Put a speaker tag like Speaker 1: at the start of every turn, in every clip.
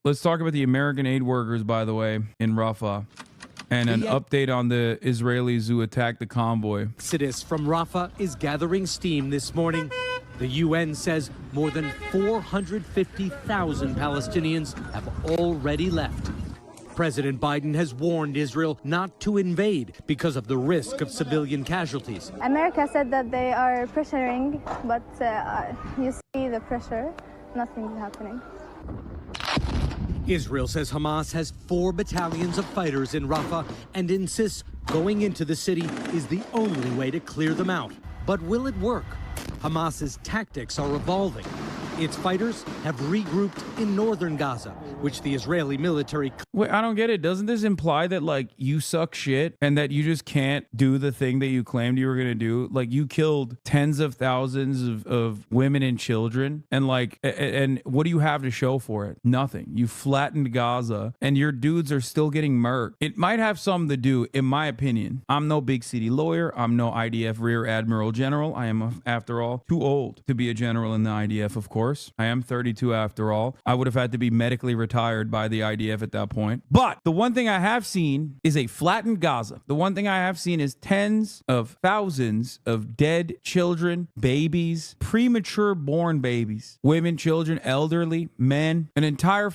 Speaker 1: Let's talk about the American aid workers, by the way, in Rafah. And an update on the Israelis who attacked the convoy.
Speaker 2: Exodus from Rafah is gathering steam this morning. The UN says more than 450,000 Palestinians have already left. President Biden has warned Israel not to invade because of the risk of civilian casualties.
Speaker 3: America said that they are pressuring, but you see the pressure, nothing is happening.
Speaker 2: Israel says Hamas has 4 battalions of fighters in Rafah and insists going into the city is the only way to clear them out. But will it work? Hamas's tactics are evolving. Its fighters have regrouped in northern Gaza, which the Israeli military...
Speaker 1: Wait, I don't get it. Doesn't this imply that, like, you suck shit and that you just can't do the thing that you claimed you were going to do? Like, you killed tens of thousands of women and children, and, like, and what do you have to show for it? Nothing. You flattened Gaza, and your dudes are still getting murked. It might have something to do, in my opinion. I'm no big city lawyer. I'm no IDF Rear Admiral General. I am, after all, too old to be a general in the IDF, of course. I am 32 after all. I would have had to be medically retired by the IDF at that point. But the one thing I have seen is a flattened Gaza. The one thing I have seen is tens of thousands of dead children, babies, premature born babies, women, children, elderly, men, an entire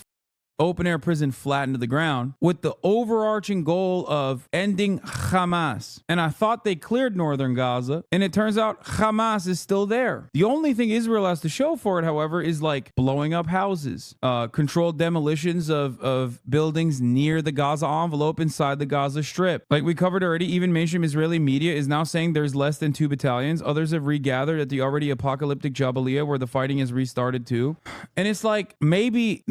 Speaker 1: open air prison flattened to the ground with the overarching goal of ending Hamas. And I thought they cleared northern Gaza, and it turns out Hamas is still there. The only thing Israel has to show for it, however, is like blowing up houses, controlled demolitions of buildings near the Gaza envelope inside the Gaza Strip. Like we covered already, even mainstream Israeli media is now saying there's less than 2 battalions. Others have regathered at the already apocalyptic Jabalia, where the fighting has restarted too. And it's like, maybe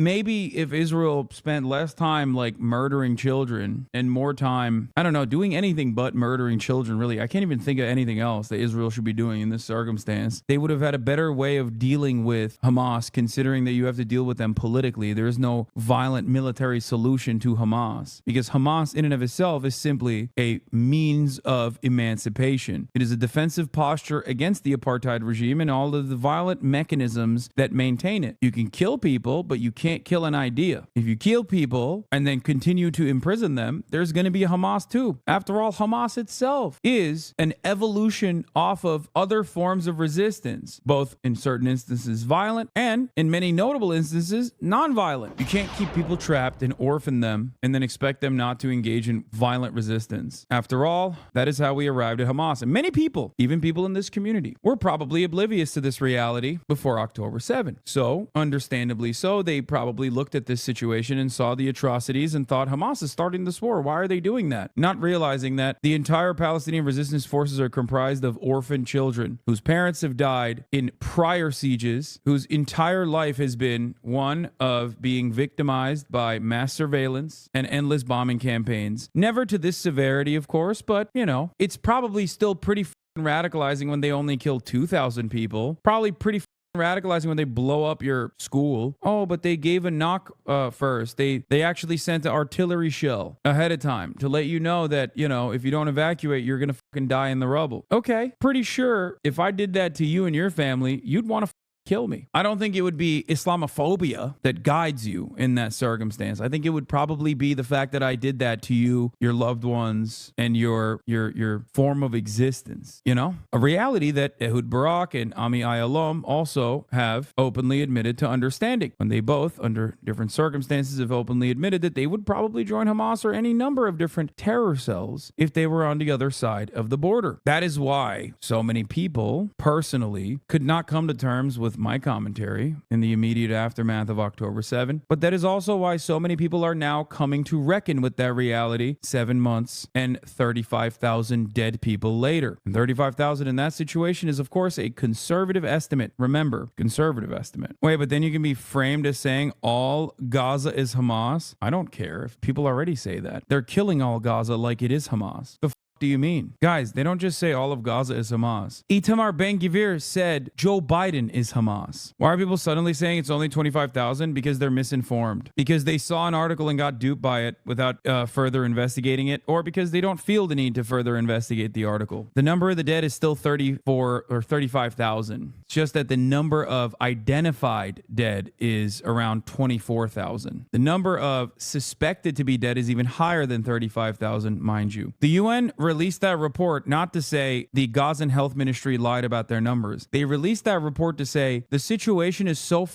Speaker 1: if Israel spent less time like murdering children and more time, I don't know, doing anything but murdering children, really. I can't even think of anything else that Israel should be doing in this circumstance. They would have had a better way of dealing with Hamas, considering that you have to deal with them politically. There is no violent military solution to Hamas, because Hamas in and of itself is simply a means of emancipation. It is a defensive posture against the apartheid regime and all of the violent mechanisms that maintain it. You can kill people, but you can't kill an idea. If you kill people and then continue to imprison them, there's going to be a Hamas too. After all, Hamas itself is an evolution off of other forms of resistance, both in certain instances violent and in many notable instances non-violent. You can't keep people trapped and orphan them and then expect them not to engage in violent resistance. After all, that is how we arrived at Hamas. And many people, even people in this community, were probably oblivious to this reality before October 7. So, understandably so, they probably looked at this situation and saw the atrocities and thought, Hamas is starting this war. Why are they doing that? Not realizing that the entire Palestinian resistance forces are comprised of orphan children whose parents have died in prior sieges, whose entire life has been one of being victimized by mass surveillance and endless bombing campaigns. Never to this severity, of course, but, you know, it's probably still pretty radicalizing when they only kill 2,000 people. Probably pretty radicalizing when they blow up your school. Oh, but they gave a knock first. They actually sent an artillery shell ahead of time to let you know that, you know, if you don't evacuate, you're gonna fucking die in the rubble. Okay, pretty sure if I did that to you and your family, you'd want to kill me. I don't think it would be Islamophobia that guides you in that circumstance. I think it would probably be the fact that I did that to you, your loved ones, and your form of existence. You know, a reality that Ehud Barak and Ami Ayalon also have openly admitted to understanding, when they both, under different circumstances, have openly admitted that they would probably join Hamas or any number of different terror cells if they were on the other side of the border. That is why so many people personally could not come to terms with my commentary in the immediate aftermath of October 7. But that is also why so many people are now coming to reckon with that reality 7 months and 35,000 dead people later. And 35,000 in that situation is, of course, a conservative estimate. Remember, conservative estimate. Wait, but then you can be framed as saying all Gaza is Hamas. I don't care if people already say that. They're killing all Gaza like it is Hamas. The do you mean? Guys, they don't just say all of Gaza is Hamas. Itamar Ben-Gvir said Joe Biden is Hamas. Why are people suddenly saying it's only 25,000? Because they're misinformed. Because they saw an article and got duped by it without further investigating it, or because they don't feel the need to further investigate the article. The number of the dead is still 34 or 35,000. It's just that the number of identified dead is around 24,000. The number of suspected to be dead is even higher than 35,000, mind you. The UN released that report not to say the Gazan health ministry lied about their numbers. They released that report to say the situation is so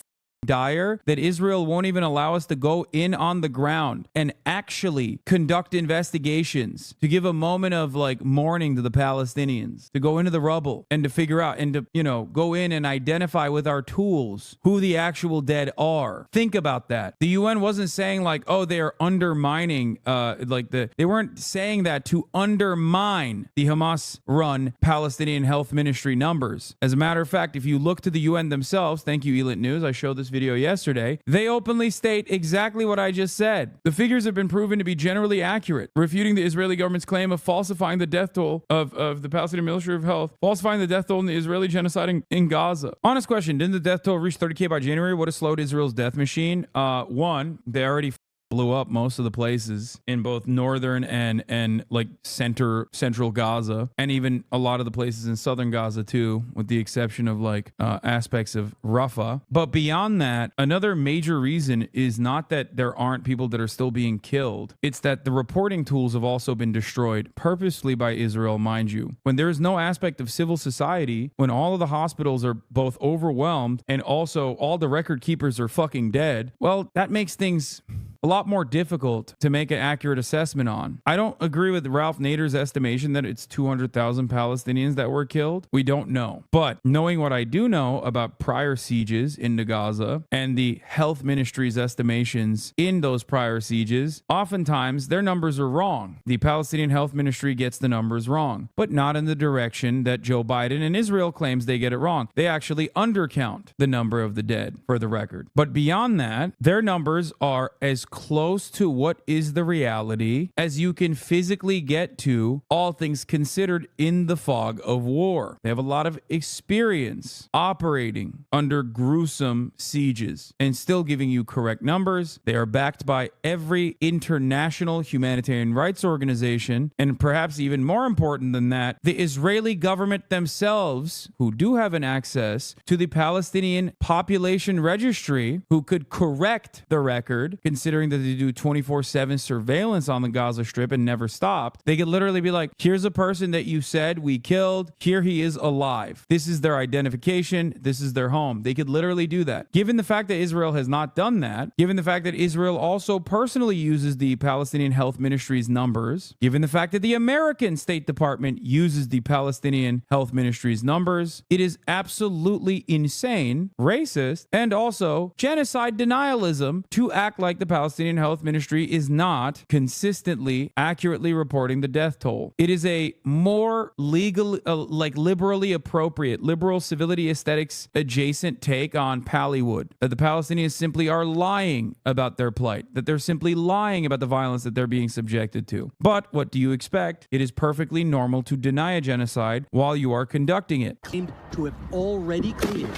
Speaker 1: dire that Israel won't even allow us to go in on the ground and actually conduct investigations, to give a moment of like mourning to the Palestinians, to go into the rubble and to figure out and to, you know, go in and identify with our tools who the actual dead are. Think about that. The UN wasn't saying like, oh, they are undermining they weren't saying that to undermine the Hamas run Palestinian health ministry numbers. As a matter of fact, if you look to the UN themselves, thank you Elite News, I showed this video yesterday, they openly state exactly what I just said. The figures have been proven to be generally accurate, refuting the Israeli government's claim of falsifying the death toll of the Palestinian Ministry of Health, falsifying the death toll in the Israeli genocide in Gaza. Honest question, didn't the death toll reach 30K by January? What has slowed Israel's death machine? One, they already blew up most of the places in both northern and like central Gaza, and even a lot of the places in southern Gaza too, with the exception of like aspects of Rafah. But beyond that, another major reason is not that there aren't people that are still being killed. It's that the reporting tools have also been destroyed purposely by Israel, mind you. When there is no aspect of civil society, when all of the hospitals are both overwhelmed and also all the record keepers are fucking dead, well, that makes things a lot more difficult to make an accurate assessment on. I don't agree with Ralph Nader's estimation that it's 200,000 Palestinians that were killed. We don't know. But knowing what I do know about prior sieges into Gaza and the health ministry's estimations in those prior sieges, oftentimes their numbers are wrong. The Palestinian health ministry gets the numbers wrong, but not in the direction that Joe Biden and Israel claims they get it wrong. They actually undercount the number of the dead, for the record. But beyond that, their numbers are as close to what is the reality as you can physically get to, all things considered, in the fog of war. They have a lot of experience operating under gruesome sieges and still giving you correct numbers. They are backed by every international humanitarian rights organization, and perhaps even more important than that, the Israeli government themselves, who do have an access to the Palestinian population registry, who could correct the record, considering that they do 24/7 surveillance on the Gaza Strip and never stopped. They could literally be like, here's a person that you said we killed. Here he is alive. This is their identification. This is their home. They could literally do that. Given the fact that Israel has not done that, given the fact that Israel also personally uses the Palestinian Health Ministry's numbers, given the fact that the American State Department uses the Palestinian Health Ministry's numbers, it is absolutely insane, racist, and also genocide denialism to act like the Palestinian Health Ministry is not consistently accurately reporting the death toll. It is a more legal, liberally appropriate, liberal civility aesthetics adjacent take on Pallywood, that the Palestinians simply are lying about their plight, that they're simply lying about the violence that they're being subjected to. But what do you expect? It is perfectly normal to deny a genocide while you are conducting it.
Speaker 2: Seemed to have already cleared.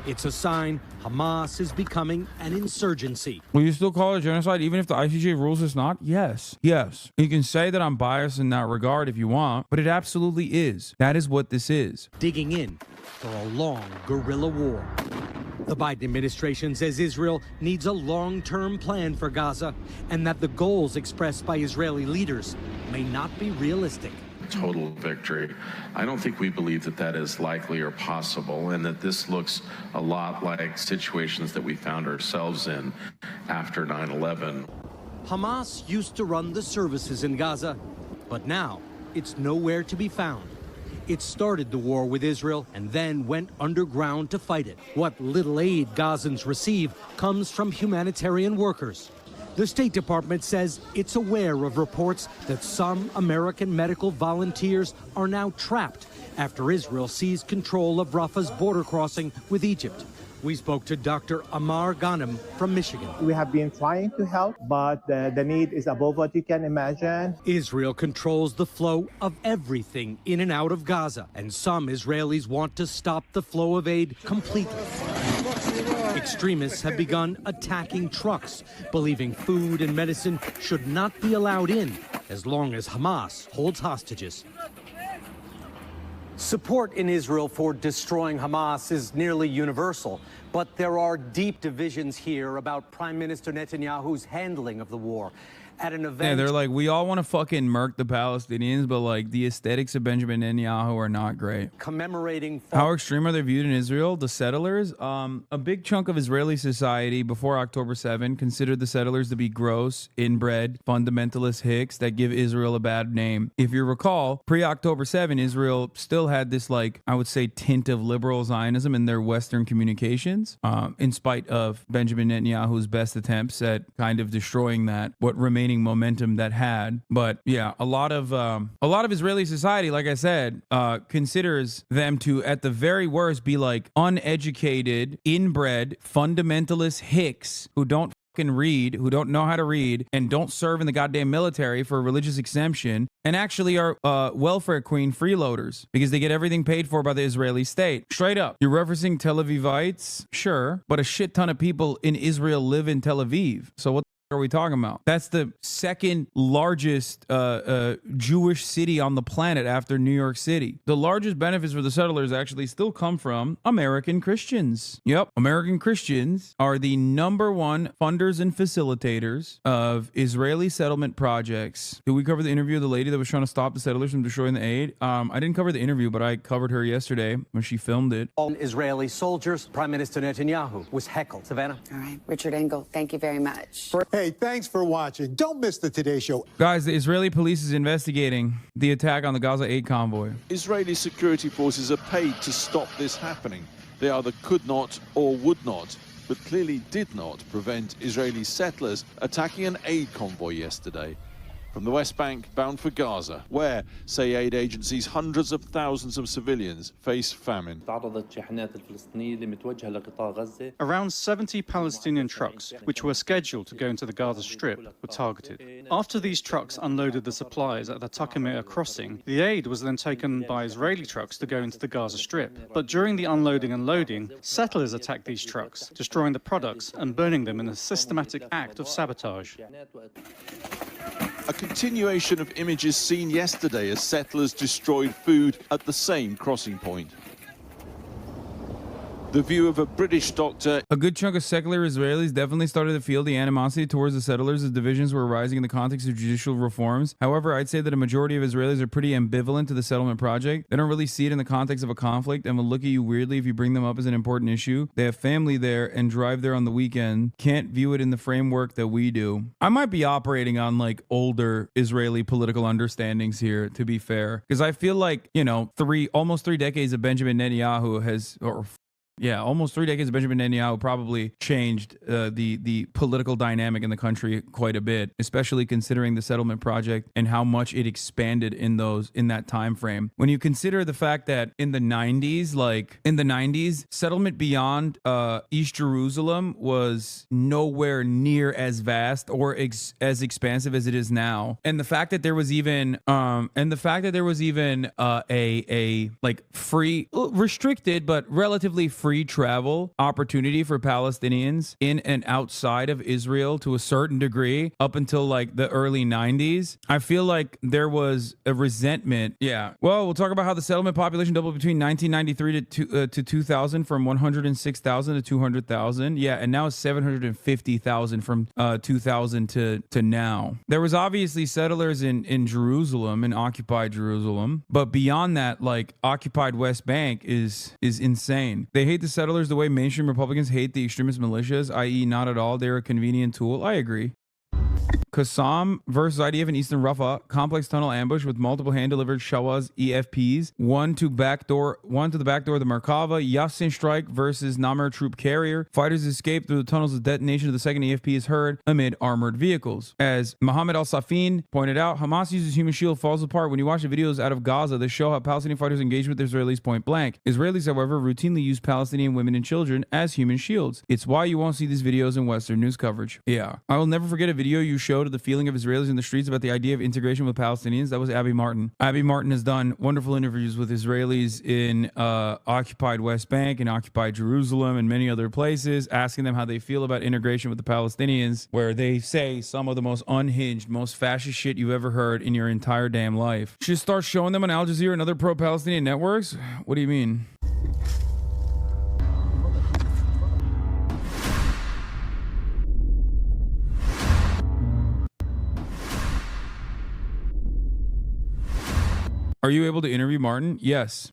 Speaker 2: It's a sign Hamas is becoming an insurgency.
Speaker 1: Will you still call it genocide even if the ICJ rules it's not? Yes. Yes. You can say that I'm biased in that regard if you want, but it absolutely is. That is what this is.
Speaker 2: Digging in for a long guerrilla war. The Biden administration says Israel needs a long-term plan for Gaza and that the goals expressed by Israeli leaders may not be realistic.
Speaker 4: Total victory. I don't think we believe that that is likely or possible, and that this looks a lot like situations that we found ourselves in after 9/11.
Speaker 2: Hamas used to run the services in Gaza, but now it's nowhere to be found. It started the war with Israel and then went underground to fight it. What little aid Gazans receive comes from humanitarian workers. The State Department says it's aware of reports that some American medical volunteers are now trapped after Israel seized control of Rafah's border crossing with Egypt. We spoke to Dr. Amar Ghanem from Michigan.
Speaker 5: We have been trying to help, but the need is above what you can imagine.
Speaker 2: Israel controls the flow of everything in and out of Gaza, and some Israelis want to stop the flow of aid completely. Extremists have begun attacking trucks, believing food and medicine should not be allowed in as long as Hamas holds hostages. Support in Israel for destroying Hamas is nearly universal, but there are deep divisions here about Prime Minister Netanyahu's handling of the war. At an event,
Speaker 1: Yeah, they're like, we all want to fucking murk the Palestinians, but like the aesthetics of Benjamin Netanyahu are not great.
Speaker 2: Commemorating
Speaker 1: How extreme are they viewed in Israel? The settlers, a big chunk of Israeli society before October 7 considered the settlers to be gross, inbred, fundamentalist hicks that give Israel a bad name. If you recall, pre-October 7, Israel still had this, like, I would say, tint of liberal Zionism in their Western communications, in spite of Benjamin Netanyahu's best attempts at kind of destroying that, what remaining momentum that had. But yeah, a lot of Israeli society, like I said, considers them to at the very worst be like uneducated, inbred, fundamentalist hicks who don't fucking read, who don't know how to read, and don't serve in the goddamn military for a religious exemption, and actually are welfare queen freeloaders because they get everything paid for by the Israeli state. Straight up. You're referencing Tel Avivites? Sure. But a shit ton of people in Israel live in Tel Aviv. So what are we talking about? That's the second largest Jewish city on the planet after New York City. The largest benefits for the settlers actually still come from American Christians. Yep, American Christians are the #1 funders and facilitators of Israeli settlement projects. Did we cover the interview of the lady that was trying to stop the settlers from destroying the aid? I didn't cover the interview, but I covered her yesterday when she filmed it.
Speaker 2: all Israeli soldiers, Prime Minister Netanyahu was heckled. Savannah?
Speaker 6: All right, Richard Engel, thank you very much.
Speaker 7: Hey, thanks for watching. Don't miss the Today Show.
Speaker 1: Guys, the Israeli police is investigating the attack on the Gaza aid convoy.
Speaker 8: Israeli security forces are paid to stop this happening. They either could not or would not, but clearly did not prevent Israeli settlers attacking an aid convoy yesterday. From the West Bank, bound for Gaza, where, say aid agencies, hundreds of thousands of civilians face famine.
Speaker 9: Around 70 Palestinian trucks, which were scheduled to go into the Gaza Strip, were targeted. After these trucks unloaded the supplies at the Takamir crossing, the aid was then taken by Israeli trucks to go into the Gaza Strip. But during the unloading and loading, settlers attacked these trucks, destroying the products and burning them in a systematic act of sabotage.
Speaker 8: A continuation of images seen yesterday as settlers destroyed food at the same crossing point. The view of a British doctor.
Speaker 1: A good chunk of secular Israelis definitely started to feel the animosity towards the settlers as divisions were rising in the context of judicial reforms. However, I'd say that a majority of Israelis are pretty ambivalent to the settlement project. They don't really see it in the context of a conflict and will look at you weirdly if you bring them up as an important issue. They have family there and drive there on the weekend. Can't view it in the framework that we do. I might be operating on like older Israeli political understandings here, to be fair, because I feel like, you know, almost three decades of Benjamin Netanyahu almost 3 decades of Benjamin Netanyahu probably changed the political dynamic in the country quite a bit, especially considering the settlement project and how much it expanded in that time frame. When you consider the fact that in the 90s, settlement beyond East Jerusalem was nowhere near as vast or as expansive as it is now, and the fact that there was even a like free, restricted but relatively free travel opportunity for Palestinians in and outside of Israel to a certain degree up until like the early 90s. I feel like there was a resentment. Yeah. Well, we'll talk about how the settlement population doubled between 1993 to 2000 from 106,000 to 200,000. Yeah, and now it's 750,000 from 2000 to now. There was obviously settlers in Jerusalem, in occupied Jerusalem, but beyond that, like occupied West Bank is insane. They hate the settlers the way mainstream Republicans hate the extremist militias, i.e. not at all. They're a convenient tool. I agree. Qassam versus IDF in Eastern Rafah. Complex tunnel ambush with multiple hand-delivered Shawaz EFPs. One to the backdoor of the Merkava. Yassin strike versus Namur troop carrier. Fighters escape through the tunnels. The detonation of the second EFP is heard amid armored vehicles. As Mohammed Al-Safin pointed out, Hamas uses human shield, falls apart. When you watch the videos out of Gaza, they show how Palestinian fighters engage with the Israelis point blank. Israelis, however, routinely use Palestinian women and children as human shields. It's why you won't see these videos in Western news coverage. Yeah. I will never forget a video you showed of the feeling of Israelis in the streets about the idea of integration with Palestinians. That was Abby Martin. Abby Martin has done wonderful interviews with Israelis in occupied West Bank and occupied Jerusalem and many other places, asking them how they feel about integration with the Palestinians, where they say some of the most unhinged, most fascist shit you've ever heard in your entire damn life. Should start showing them on Al Jazeera and other pro-Palestinian networks? What do you mean? Are you able to interview Martin? Yes.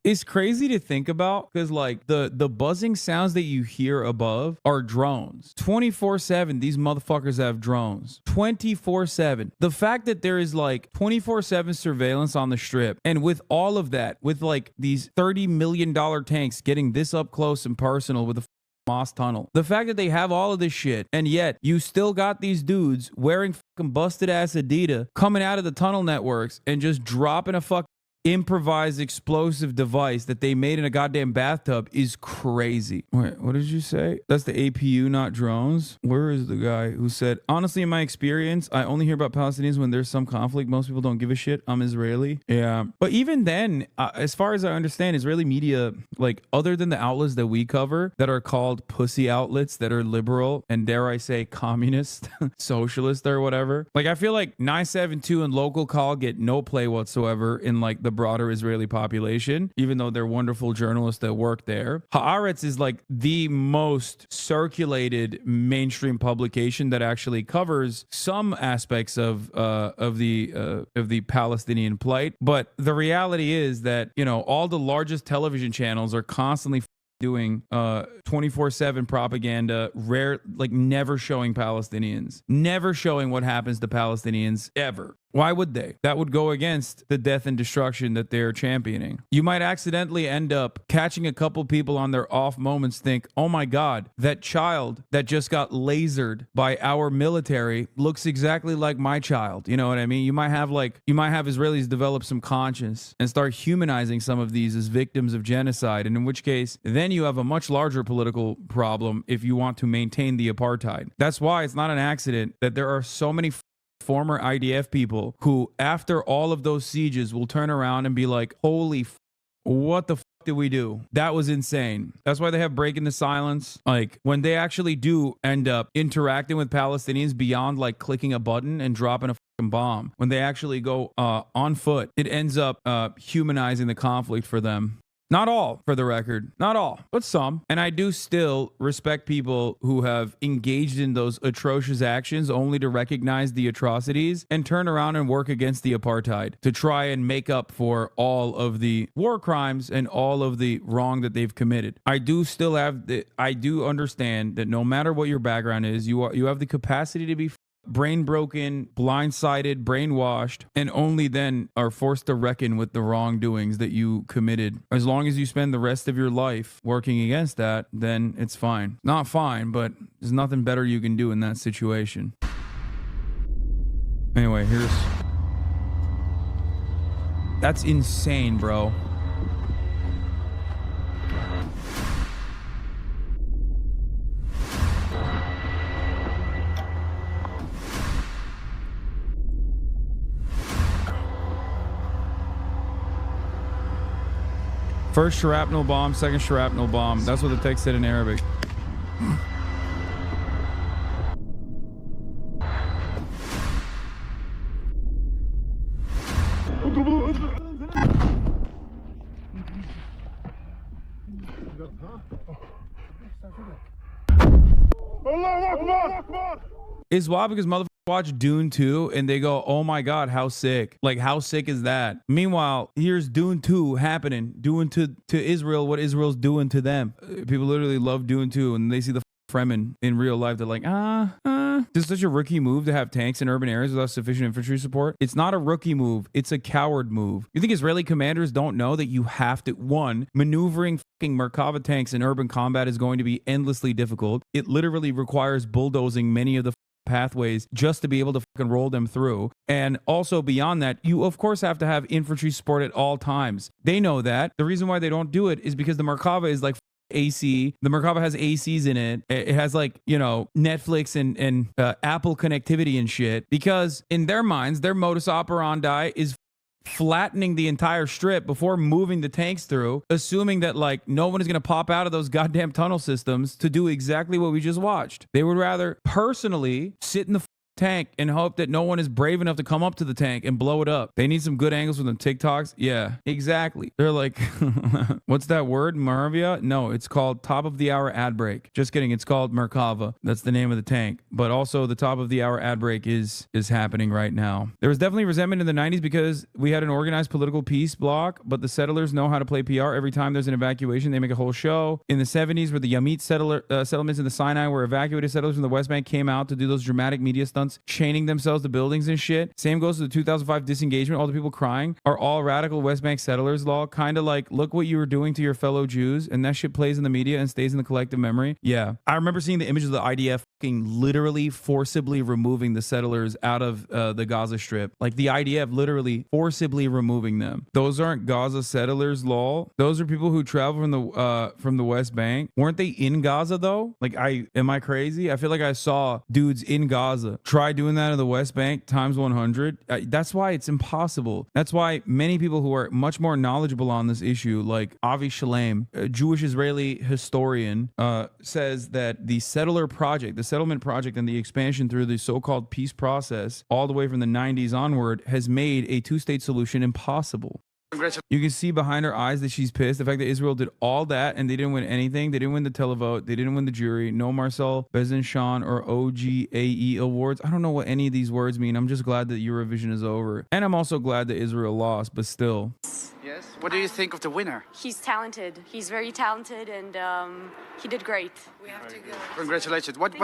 Speaker 1: It's crazy to think about because like the buzzing sounds that you hear above are drones. 24/7, these motherfuckers have drones. 24/7. The fact that there is like 24/7 surveillance on the strip, and with all of that, with like these $30 million tanks getting this up close and personal with the Hamas tunnel. The fact that they have all of this shit, and yet you still got these dudes wearing fucking busted ass Adidas coming out of the tunnel networks and just dropping a fucking improvised explosive device that they made in a goddamn bathtub is crazy. Wait, what did you say? That's the APU, not drones? Where is the guy who said, honestly, in my experience, I only hear about Palestinians when there's some conflict. Most people don't give a shit. I'm Israeli. Yeah. But even then, as far as I understand, Israeli media, like other than the outlets that we cover that are called pussy outlets that are liberal and dare I say communist, socialist or whatever. Like I feel like 972 and Local Call get no play whatsoever in like the broader Israeli population, even though they're wonderful journalists that work there. Haaretz is like the most circulated mainstream publication that actually covers some aspects of the Palestinian plight. But the reality is that, you know, all the largest television channels are constantly doing 24/7 propaganda, never showing Palestinians, never showing what happens to Palestinians ever. Why would they? That would go against the death and destruction that they're championing. You might accidentally end up catching a couple people on their off moments think, oh my God, that child that just got lasered by our military looks exactly like my child. You know what I mean? You might have Israelis develop some conscience and start humanizing some of these as victims of genocide. And in which case, then you have a much larger political problem if you want to maintain the apartheid. That's why it's not an accident that there are so many former IDF people who, after all of those sieges, will turn around and be like, holy what the did we do? That was insane. That's why they have breaking the silence. Like when they actually do end up interacting with Palestinians beyond like clicking a button and dropping a fucking bomb, when they actually go on foot, it ends up humanizing the conflict for them. Not all, for the record. Not all, but some. And I do still respect people who have engaged in those atrocious actions only to recognize the atrocities and turn around and work against the apartheid to try and make up for all of the war crimes and all of the wrong that they've committed. I do understand that no matter what your background is, you have the capacity to be brain broken, blindsided, brainwashed, and only then are forced to reckon with the wrongdoings that you committed. As long as you spend the rest of your life working against that, then it's fine. Not fine, but there's nothing better you can do in that situation. Anyway, that's insane, bro. First shrapnel bomb, second shrapnel bomb. That's what the text said in Arabic. It's why because motherfuckers watch Dune 2 and they go, oh my God, how sick. Like, how sick is that? Meanwhile, here's Dune 2 happening, doing to Israel what Israel's doing to them. People literally love Dune 2 and they see the Fremen in real life. They're like, This is such a rookie move to have tanks in urban areas without sufficient infantry support. It's not a rookie move. It's a coward move. You think Israeli commanders don't know that you have to, one, maneuvering fucking Merkava tanks in urban combat is going to be endlessly difficult. It literally requires bulldozing many of the pathways just to be able to fucking roll them through. And also beyond that, you of course have to have infantry support at all times. They know that. The reason why they don't do it is because the Merkava is like AC. The Merkava has ACs in it. It has like, Netflix and Apple connectivity and shit. Because in their minds, their modus operandi is flattening the entire strip before moving the tanks through, assuming that like no one is going to pop out of those goddamn tunnel systems to do exactly what we just watched. They would rather personally sit in the tank and hope that no one is brave enough to come up to the tank and blow it up. They need some good angles with them TikToks. Yeah, exactly. They're like, what's that word? Maravia? No, it's called top of the hour ad break. Just kidding. It's called Merkava. That's the name of the tank. But also the top of the hour ad break is happening right now. There was definitely resentment in the 90s because we had an organized political peace bloc, but the settlers know how to play PR. Every time there's an evacuation, they make a whole show. In the 70s, where the Yamit settlements in the Sinai were evacuated, settlers from the West Bank came out to do those dramatic media stunts, chaining themselves to buildings and shit. Same goes to the 2005 disengagement. All the people crying are all radical West Bank settlers law. Kind of like, look what you were doing to your fellow Jews, and that shit plays in the media and stays in the collective memory. Yeah. I remember seeing the images of the IDF literally forcibly removing the settlers out of the Gaza Strip. Like the IDF literally forcibly removing them. Those aren't Gaza settlers, lol. Those are people who travel from the West Bank. Weren't they in Gaza though? Like, am I crazy? I feel like I saw dudes in Gaza. Try doing that in the West Bank times 100. That's why it's impossible. That's why many people who are much more knowledgeable on this issue, like Avi Shalem, a Jewish Israeli historian, says that the settlement project and the expansion through the so-called peace process all the way from the 90s onward has made a two-state solution impossible. You can see behind her eyes that she's pissed. The fact that Israel did all that and they didn't win anything. They didn't win the televote. They didn't win the jury. No Marcel Bezenshon or OGAE awards. I don't know what any of these words mean. I'm just glad that Eurovision is over. And I'm also glad that Israel lost, but still.
Speaker 10: Yes. What do you think of the winner?
Speaker 11: He's talented. He's very talented, and he did great.
Speaker 10: We have to go. Congratulations. What?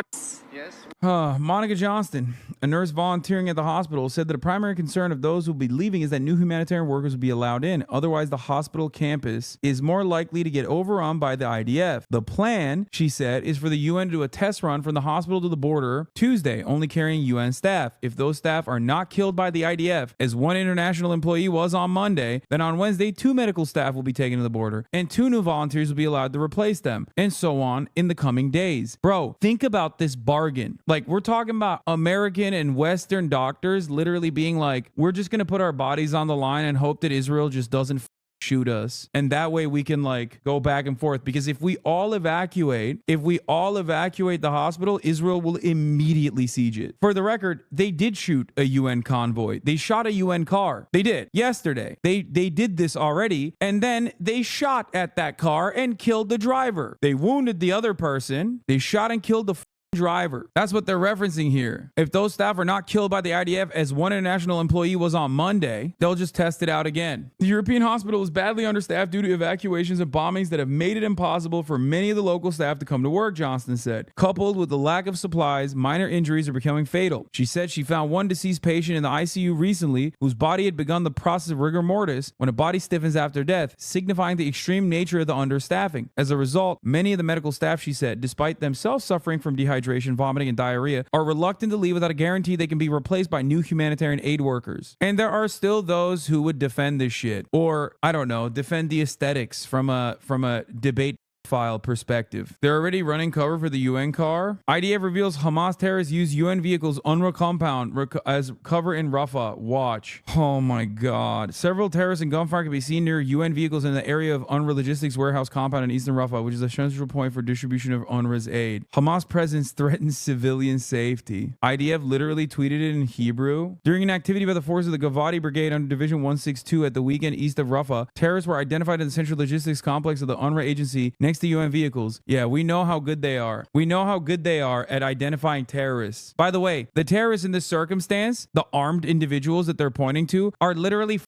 Speaker 10: Yes.
Speaker 1: Monica Johnston, a nurse volunteering at the hospital, said that a primary concern of those who will be leaving is that new humanitarian workers will be allowed in. Otherwise, the hospital campus is more likely to get overrun by the IDF. The plan, she said, is for the UN to do a test run from the hospital to the border Tuesday, only carrying UN staff. If those staff are not killed by the IDF, as one international employee was on Monday, then on Wednesday, 2 medical staff will be taken to the border, and 2 new volunteers will be allowed to replace them, and so on in the coming days. Bro, think about this bargain. Like, we're talking about American and Western doctors literally being like, we're just going to put our bodies on the line and hope that Israel just doesn't shoot us, and that way we can like go back and forth, because if we all evacuate the hospital, Israel will immediately siege it. For the record, they did shoot a UN convoy. They shot a UN car. They did yesterday. They did this already, and then they shot at that car and killed the driver. They wounded the other person. They shot and killed the driver. That's what they're referencing here. If those staff are not killed by the IDF, as one international employee was on Monday, they'll just test it out again. The European hospital is badly understaffed due to evacuations and bombings that have made it impossible for many of the local staff to come to work, Johnston said. Coupled with the lack of supplies, minor injuries are becoming fatal. She said she found one deceased patient in the ICU recently whose body had begun the process of rigor mortis, when a body stiffens after death, signifying the extreme nature of the understaffing. As a result, many of the medical staff, she said, despite themselves suffering from dehydration, vomiting, and diarrhea, are reluctant to leave without a guarantee they can be replaced by new humanitarian aid workers. And there are still those who would defend this shit, or I don't know, defend the aesthetics from a debate file perspective. They're already running cover for the UN car. IDF reveals Hamas terrorists use UN vehicles UNRWA compound as cover in Rafah. Watch. Oh my God. Several terrorists and gunfire can be seen near UN vehicles in the area of UNRWA logistics warehouse compound in eastern Rafah, which is a central point for distribution of UNRWA's aid. Hamas presence threatens civilian safety. IDF literally tweeted it in Hebrew. During an activity by the forces of the Gavati Brigade under Division 162 at the weekend east of Rafah, terrorists were identified in the central logistics complex of the UNRWA agency next next to UN vehicles. Yeah, we know how good they are. We know how good they are at identifying terrorists. By the way, the terrorists in this circumstance, the armed individuals that they're pointing to, are literally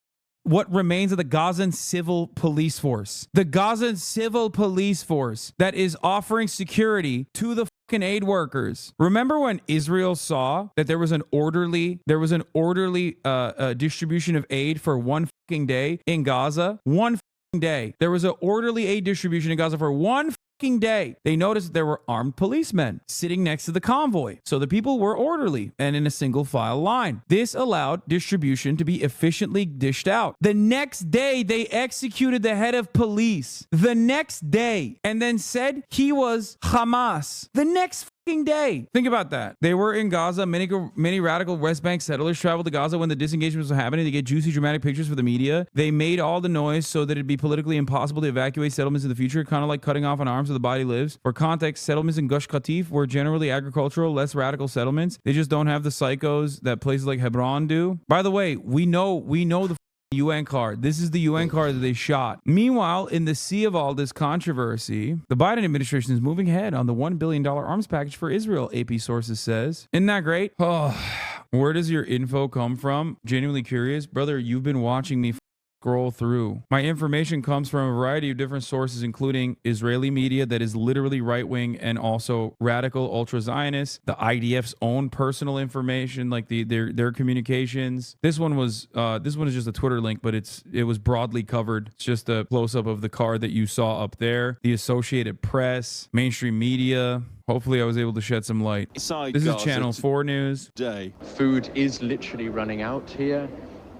Speaker 1: what remains of the Gazan civil police force. The Gazan civil police force that is offering security to the fucking aid workers. Remember when Israel saw that there was an orderly distribution of aid for one fucking day in Gaza? One fucking day. There was an orderly aid distribution in Gaza for one fucking day. They noticed there were armed policemen sitting next to the convoy. So the people were orderly and in a single file line. This allowed distribution to be efficiently dished out. The next day, they executed the head of police. The next day. And then said he was Hamas. The next fucking day. Think about that. They were in Gaza. Many radical West Bank settlers traveled to Gaza when the disengagement was happening to get juicy, dramatic pictures for the media. They made all the noise so that it'd be politically impossible to evacuate settlements in the future, kind of like cutting off an arm so the body lives. For context, settlements in Gush Katif were generally agricultural, less radical settlements. They just don't have the psychos that places like Hebron do. By the way, we know the UN card. This is the UN card that they shot. Meanwhile, in the sea of all this controversy, the Biden administration is moving ahead on the $1 billion arms package for Israel, AP sources says. Isn't that great? Oh, where does your info come from? Genuinely curious. Brother, you've been watching me scroll through. My information comes from a variety of different sources, including Israeli media that is literally right-wing and also radical ultra-Zionist, the IDF's own personal information, like their communications. This one is just a Twitter link, but it was broadly covered. It's just a close-up of the card that you saw up there. The Associated Press, mainstream media. Hopefully I was able to shed some light. This is Channel 4 News.
Speaker 12: Food is literally running out here.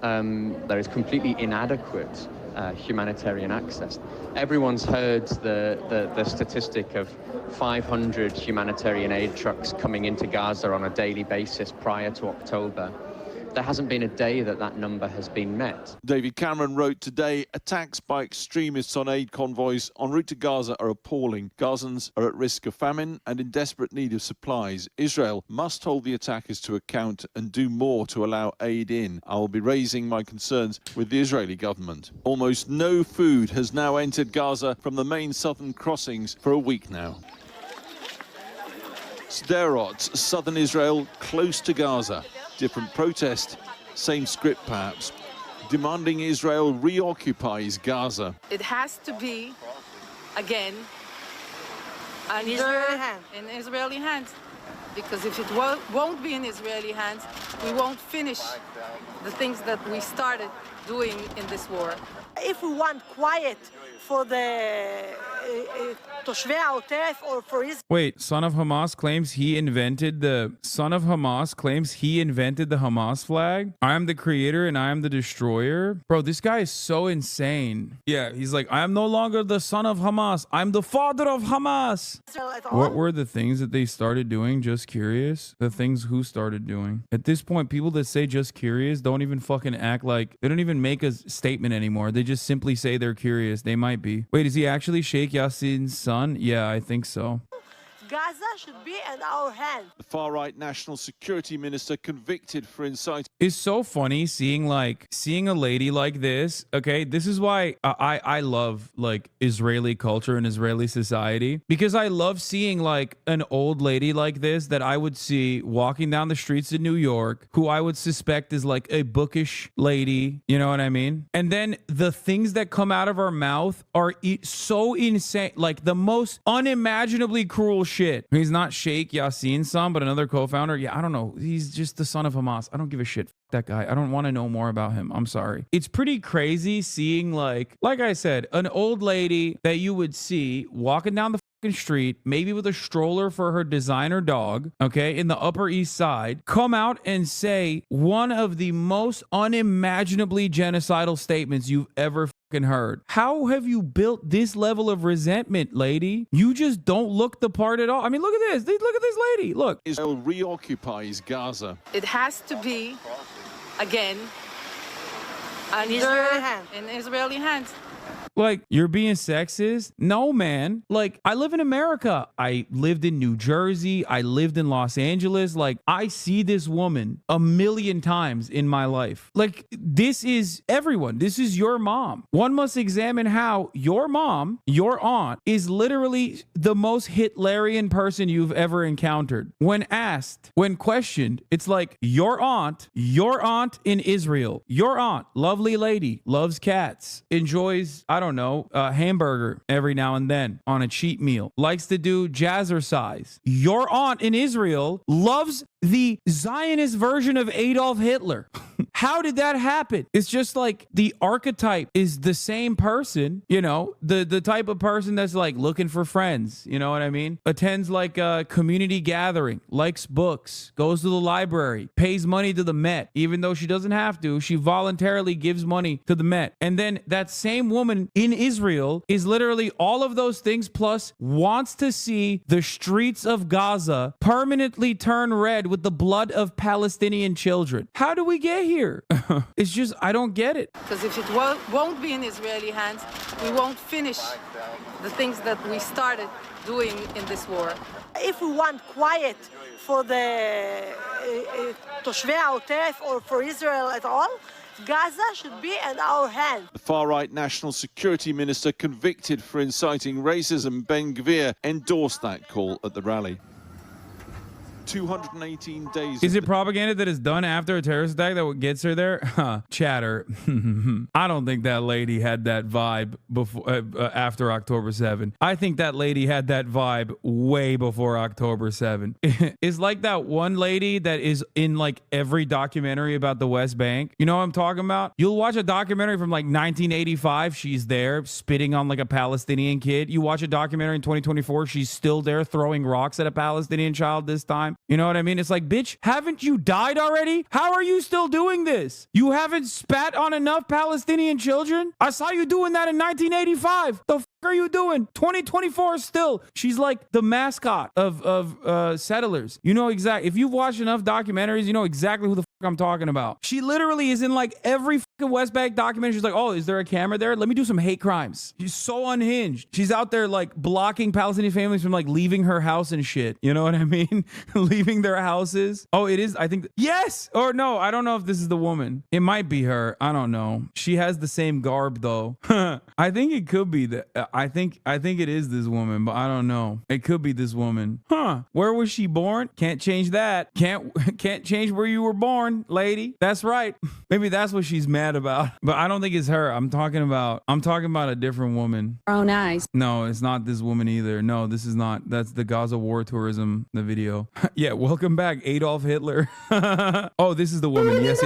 Speaker 12: There is completely inadequate humanitarian access. Everyone's heard the statistic of 500 humanitarian aid trucks coming into Gaza on a daily basis prior to October. There hasn't been a day that number has been met.
Speaker 8: David Cameron wrote today, attacks by extremists on aid convoys en route to Gaza are appalling. Gazans are at risk of famine and in desperate need of supplies. Israel must hold the attackers to account and do more to allow aid in. I will be raising my concerns with the Israeli government. Almost no food has now entered Gaza from the main southern crossings for a week now. Sderot, southern Israel, close to Gaza. Different protest, same script perhaps, demanding Israel reoccupies Gaza.
Speaker 13: It has to be, again, in Israeli hands. Because if it won't be in Israeli hands, we won't finish the things that we started doing in this war.
Speaker 14: If we want quiet for the Toshvei Ha'otef or for Israel.
Speaker 1: Wait, son of Hamas claims he invented the Hamas flag? I am the creator and I am the destroyer? Bro, this guy is so insane. Yeah, he's like, I am no longer the son of Hamas. I'm the father of Hamas. What were the things that they started doing? Just curious. The things who started doing. At this point, people that say just curious don't even fucking act like, they don't even make a statement anymore. They just simply say they're curious. They might be. Wait, is he actually Sheikh Yassin's son? Yeah, I think so.
Speaker 14: Gaza should be in our hands.
Speaker 8: The far-right national security minister convicted for inciting.
Speaker 1: It's so funny seeing a lady like this. Okay, this is why I love like Israeli culture and Israeli society, because I love seeing like an old lady like this that I would see walking down the streets in New York, who I would suspect is like a bookish lady. You know what I mean? And then the things that come out of her mouth are so insane, like the most unimaginably cruel shit. He's not Sheikh Yassin's son, but another co-founder. Yeah, I don't know. He's just the son of Hamas. I don't give a shit. F that guy. I don't want to know more about him. I'm sorry. It's pretty crazy seeing like I said, an old lady that you would see walking down the fucking street, maybe with a stroller for her designer dog, okay, in the Upper East Side, come out and say one of the most unimaginably genocidal statements you've ever heard. How have you built this level of resentment, lady? You just don't look the part at all. I mean, look at this. Look at this lady. Look.
Speaker 8: Israel reoccupies Gaza.
Speaker 13: It has to be, again, in Israeli hands.
Speaker 1: Like, you're being sexist? No, man. Like, I live in America. I lived in New Jersey. I lived in Los Angeles. Like, I see this woman a million times in my life. Like, this is everyone. This is your mom. One must examine how your mom, your aunt, is literally the most Hitlerian person you've ever encountered. When asked, when questioned, it's like your aunt in Israel, your aunt, lovely lady, loves cats, enjoys, I don't know, a hamburger every now and then on a cheat meal, likes to do jazzercise. Your aunt in Israel loves the Zionist version of Adolf Hitler. How did that happen? It's just like the archetype is the same person, you know, the type of person that's like looking for friends, you know what I mean? Attends like a community gathering, likes books, goes to the library, pays money to the Met, even though she doesn't have to. She voluntarily gives money to the Met. And then that same woman in Israel is literally all of those things plus wants to see the streets of Gaza permanently turn red with the blood of Palestinian children. How do we get here? It's just, I don't get it.
Speaker 13: Because if it won't be in Israeli hands, we won't finish the things that we started doing in this war.
Speaker 14: If we want quiet for the Toshvei Ha'otef or for Israel at all, Gaza should be in our hands.
Speaker 8: The far-right National Security Minister convicted for inciting racism, Ben Gvir, endorsed that call at the rally. 218 days.
Speaker 1: Is it propaganda that is done after a terrorist attack that what gets her there? Chatter. I don't think that lady had that vibe before after October 7. I think that lady had that vibe way before October 7. It's like that one lady that is in like every documentary about the West Bank. You know what I'm talking about? You'll watch a documentary from like 1985. She's there spitting on like a Palestinian kid. You watch a documentary in 2024. She's still there throwing rocks at a Palestinian child this time. You know what I mean? It's like, bitch, haven't you died already? How are you still doing this? You haven't spat on enough Palestinian children? I saw you doing that in 1985. The are you doing? 2024 still. She's like the mascot of settlers. You know exactly. If you've watched enough documentaries, you know exactly who the I'm talking about. She literally is in like every fucking West Bank documentary. She's like, oh, is there a camera there? Let me do some hate crimes. She's so unhinged. She's out there like blocking Palestinian families from like leaving her house and shit. You know what I mean? Leaving their houses. Oh, it is. I think. Yes. Or no, I don't know if this is the woman. It might be her. I don't know. She has the same garb though. I think it could be that. I think it is this woman, but I don't know. It could be this woman. Huh. Where was she born? Can't change that. Can't change where you were born. Lady, that's right. Maybe that's what she's mad about, but I don't think it's her. I'm talking about a different woman.
Speaker 6: Oh, nice.
Speaker 1: No, it's not this woman either. No, this is not. That's the Gaza war tourism, the video. Yeah, welcome back, Adolf Hitler. Oh, this is the woman. Yes.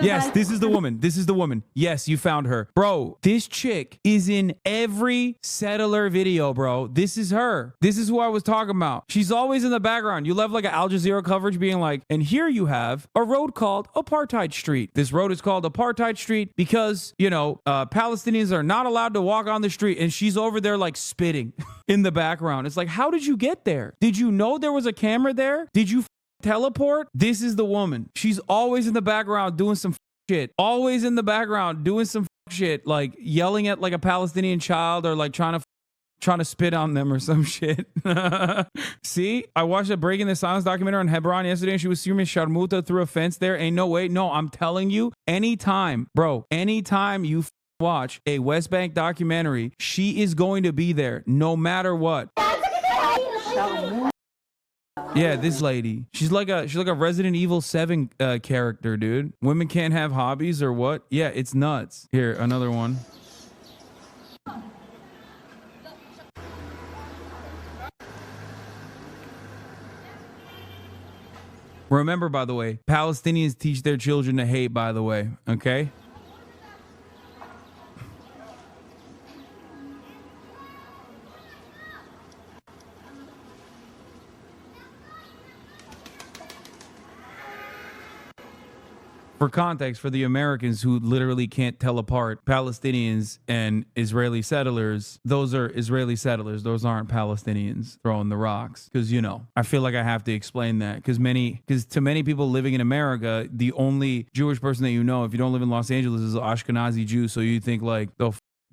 Speaker 1: Yes, this is the woman. This is the woman. Yes, you found her. Bro, this chick is in every settler video, bro. This is her. This is who I was talking about. She's always in the background. You love like an Al Jazeera coverage being like, and here you have a road called Apartheid Street. This road is called Apartheid Street because, you know, Palestinians are not allowed to walk on the street, and she's over there like spitting in the background. It's like, how did you get there? Did you know there was a camera there? Did you teleport? This is the woman. She's always in the background doing some shit. Always in the background doing some shit, like yelling at like a Palestinian child or like trying to spit on them or some shit. See, I watched a Breaking the Silence documentary on Hebron yesterday, and she was screaming sharmuta through a fence there. Ain't no way. No, I'm telling you, anytime, bro, anytime you watch a West Bank documentary, she is going to be there no matter what. Yeah, this lady. She's like a Resident Evil 7 character, dude. Women can't have hobbies or what? Yeah, it's nuts. Here, another one. Remember, by the way, Palestinians teach their children to hate, by the way, okay? For context, for the Americans who literally can't tell apart Palestinians and Israeli settlers, those are Israeli settlers. Those aren't Palestinians throwing the rocks. Because, you know, I feel like I have to explain that. Because to many people living in America, the only Jewish person that you know, if you don't live in Los Angeles, is an Ashkenazi Jew. So you think like,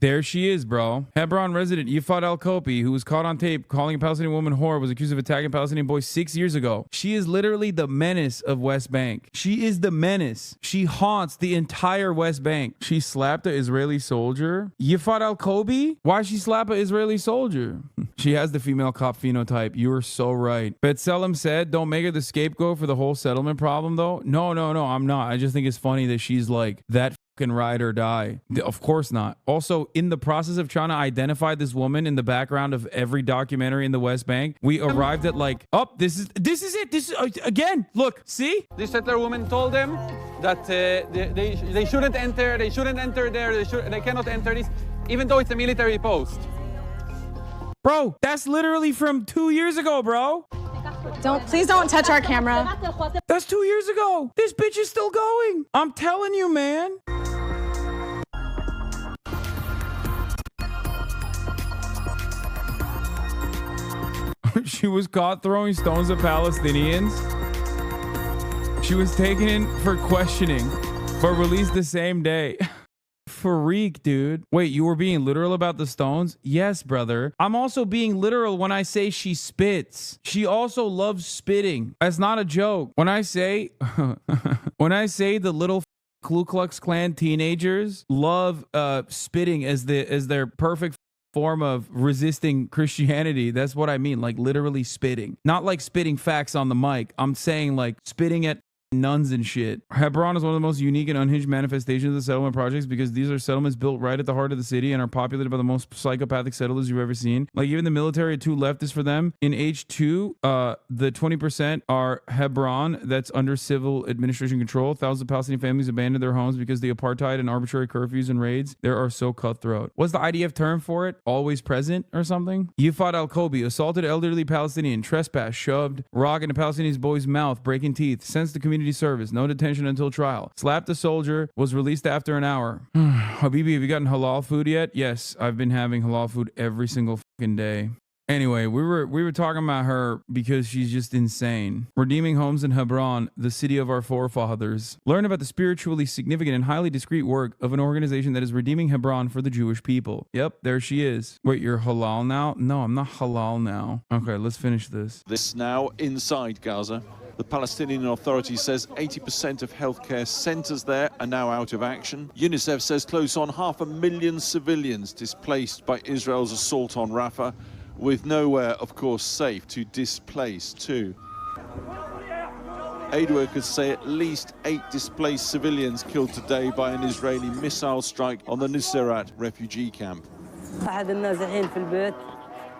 Speaker 1: There she is, bro. Hebron resident Yifat Al-Kopi, who was caught on tape calling a Palestinian woman whore, was accused of attacking a Palestinian boy 6 years ago. She is literally the menace of West Bank. She is the menace. She haunts the entire West Bank. She slapped an Israeli soldier. Yifat Al-Kopi? Why she slap an Israeli soldier? She has the female cop phenotype. You are so right. B'Tselem said, don't make her the scapegoat for the whole settlement problem, though. No, I'm not. I just think it's funny that she's like that fucking ride or die. Of course not. Also, in the process of trying to identify this woman in the background of every documentary in the West Bank, we arrived at like, oh, this is it. This is again. Look, see?
Speaker 15: This settler woman told them that they shouldn't enter. They shouldn't enter there. They cannot enter this, even though it's a military post.
Speaker 1: Bro, that's literally from 2 years ago, bro.
Speaker 16: Please don't touch our camera.
Speaker 1: That's 2 years ago. This bitch is still going. I'm telling you, man. She was caught throwing stones at Palestinians. She was taken in for questioning, but released the same day. Freak, dude. Wait, you were being literal about the stones? Yes, brother. I'm also being literal when I say she spits. She also loves spitting. That's not a joke. When I say the little Ku Klux Klan teenagers love spitting as their perfect form of resisting Christianity, that's what I mean. Like literally spitting. Not like spitting facts on the mic. I'm saying like spitting at nuns and shit. Hebron is one of the most unique and unhinged manifestations of the settlement projects because these are settlements built right at the heart of the city and are populated by the most psychopathic settlers you've ever seen. Like even the military had two leftists for them. In H2, the 20% are Hebron, that's under civil administration control. Thousands of Palestinian families abandoned their homes because the apartheid and arbitrary curfews and raids there are so cutthroat. What's the IDF term for it? Always present or something? Yifat Al-Kopi assaulted elderly Palestinian, trespass, shoved rock into Palestinian boy's mouth, breaking teeth, sentenced to community service, no detention until trial, slapped a soldier, was released after an hour. Habibi, have you gotten halal food yet? Yes, I've been having halal food every single fucking day. Anyway, we were talking about her because she's just insane. Redeeming homes in Hebron, the city of our forefathers. Learn about the spiritually significant and highly discreet work of an organization that is redeeming Hebron for the Jewish people. Yep, there she is. Wait, you're halal now? No, I'm not halal now. Okay, let's finish this.
Speaker 8: This now inside Gaza. The Palestinian Authority says 80% of healthcare centers there are now out of action. UNICEF says close on 500,000 civilians displaced by Israel's assault on Rafah, with nowhere, of course, safe to displace to. Aid workers say at least 8 displaced civilians killed today by an Israeli missile strike on the Nuseirat refugee camp.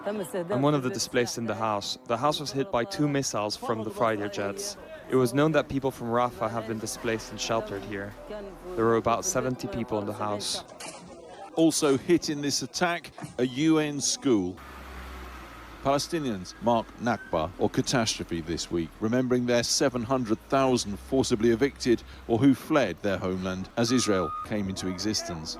Speaker 17: I'm one of the displaced in the house. The house was hit by 2 missiles from the fighter jets. It was known that people from Rafah have been displaced and sheltered here. There were about 70 people in the house.
Speaker 8: Also hit in this attack, a UN school. Palestinians mark Nakba, or catastrophe, this week, remembering their 700,000 forcibly evicted or who fled their homeland as Israel came into existence.